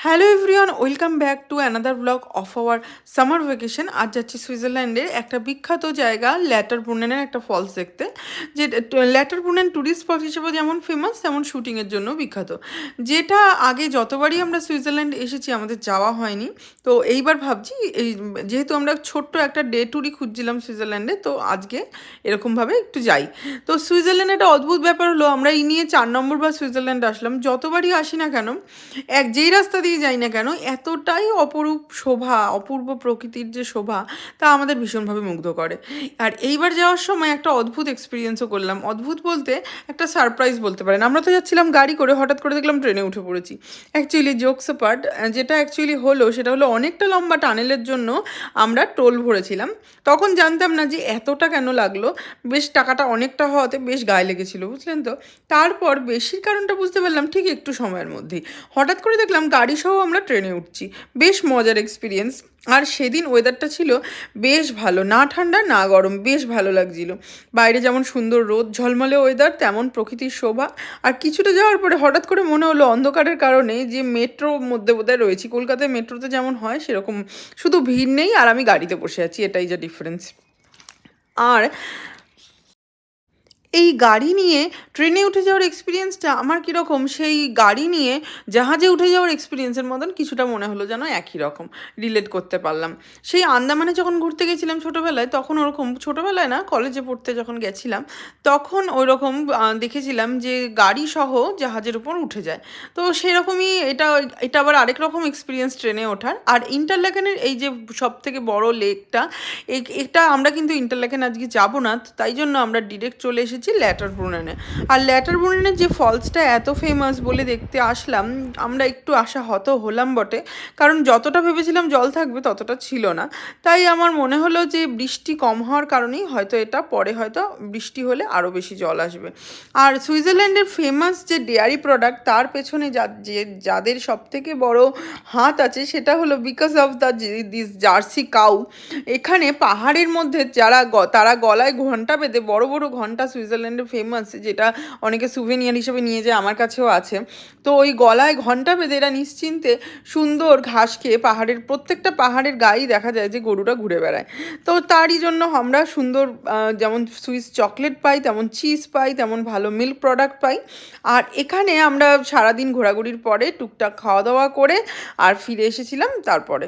Hello everyone, welcome back to another blog of our summer vacation. আজ যাচ্ছি সুইজারল্যান্ডের একটা বিখ্যাত জায়গা ল্যাটারব্রুনেনের একটা ফলস দেখতে। যে ল্যাটারব্রুনেন ট্যুরিস্ট স্পট হিসেবে যেমন ফেমাস, তেমন শুটিংয়ের জন্য বিখ্যাত। যেটা আগে যতবারই আমরা সুইজারল্যান্ড এসেছি আমাদের যাওয়া হয়নি। তো এইবার ভাবছি এই যেহেতু আমরা ছোট্ট একটা ডে ট্যুরই খুঁজছিলাম সুইজারল্যান্ডে, তো আজকে এরকমভাবে একটু যাই। তো সুইজারল্যান্ডে একটা অদ্ভুত ব্যাপার হলো, আমরা এই নিয়ে 4 নম্বর বার সুইজারল্যান্ড আসলাম। যতবারই আসি না কেন, যেই রাস্তা দিয়ে যাই না কেন, এতটাই অপরূপ শোভা, অপূর্ব প্রকৃতির যে শোভা, তা আমাদের ভীষণভাবে মুগ্ধ করে। আর এইবার যাওয়ার সময় একটা অদ্ভুত এক্সপিরিয়েন্সও করলাম। অদ্ভুত বলতে একটা সারপ্রাইজ বলতে পারেন। আমরা তো যাচ্ছিলাম গাড়ি করে, হঠাৎ করে দেখলাম ট্রেনে উঠে পড়েছি। অ্যাকচুয়ালি জোকস অ্যাপার্ট, যেটা অ্যাকচুয়ালি হলো সেটা হলো অনেকটা লম্বা টানেলের জন্য আমরা টোল ভরেছিলাম। তখন জানতাম না যে এতটা কেন লাগলো। বেশ টাকাটা অনেকটা হওয়াতে বেশ গায়ে লেগেছিলো, বুঝলেন তো। তারপর বেশির কারণটা বুঝতে পারলাম ঠিক একটু সময়ের মধ্যেই। হঠাৎ করে দেখলাম গাড়ি সহ আমরা ট্রেনে উঠছি। বেশ মজার এক্সপিরিয়েন্স। আর সেদিন ওয়েদারটা ছিল বেশ ভালো, না ঠান্ডা না গরম, বেশ ভালো লাগছিল। বাইরে যেমন সুন্দর রোদ ঝলমলে ওয়েদার, তেমন প্রকৃতির শোভা। আর কিছুটা যাওয়ার পরে হঠাৎ করে মনে হলো অন্ধকারের কারণে যে মেট্রোর মধ্যে বোধহয় রয়েছি। কলকাতায় মেট্রোতে যেমন হয় সেরকম, শুধু ভিড় নেই আর আমি গাড়িতে বসে আছি, এটাই যা ডিফারেন্স। আর এই গাড়ি নিয়ে ট্রেনে উঠে যাওয়ার এক্সপিরিয়েন্সটা আমার কীরকম, সেই গাড়ি নিয়ে জাহাজে উঠে যাওয়ার এক্সপিরিয়েন্সের মতন কিছুটা মনে হলো, যেন একই রকম রিলেট করতে পারলাম। সেই আন্দামানে যখন ঘুরতে গেছিলাম ছোটোবেলায়, তখন ওরকম, ছোটোবেলায় না কলেজে পড়তে যখন গেছিলাম, তখন ওই রকম দেখেছিলাম যে গাড়ি সহ জাহাজের উপর উঠে যায়। তো সেরকমই এটা এটা আবার আরেক রকম এক্সপিরিয়েন্স ট্রেনে ওঠার। আর ইন্টারল্যাকেনের এই যে সব থেকে বড় লেকটা, এটা আমরা কিন্তু ইন্টারল্যাকেন আজকে যাবো না, তো তাই জন্য আমরা ডিরেক্ট চলে এসেছি ল্যাটারব্রুনেনে। আর ল্যাটারব্রুনেনের যে ফলসটা এত ফেমাস বলে দেখতে আসলাম। আমরা একটু আশাহত হলাম বটে, কারণ যতটা ভেবেছিলাম জল থাকবে ততটা ছিল না। তাই আমার মনে হলো যে বৃষ্টি কম হওয়ার কারণেই হয়তো এটা, পরে হয়তো বৃষ্টি হলে আরও বেশি জল আসবে। আর সুইজারল্যান্ডের ফেমাস যে ডেয়ারি প্রোডাক্ট, তার পেছনে যাদের সব থেকে বড় হাত আছে, সেটা হলো because of this jersey cow. এখানে পাহাড়ের মধ্যে তারা গলায় ঘন্টা বেঁধে, বড় বড় ঘন্টা সুইজারল্যান্ডে ফেমাস, যেটা অনেকে সুভেনিয়ার হিসেবে নিয়ে যায়, আমার কাছেও আছে। তো ওই গলায় ঘন্টা বেঁধে এরা নিশ্চিন্তে সুন্দর ঘাস খেয়ে, প্রত্যেকটা পাহাড়ের গায়েই দেখা যায় যে গরুটা ঘুরে বেড়ায়। তো তারই জন্য আমরা সুন্দর, যেমন সুইস চকলেট পাই, তেমন চিজ পাই, তেমন ভালো মিল্ক প্রোডাক্ট পাই। আর এখানে আমরা সারাদিন ঘোরাঘুরির পরে টুকটাক খাওয়া দাওয়া করে আর ফিরে এসেছিলাম তারপরে।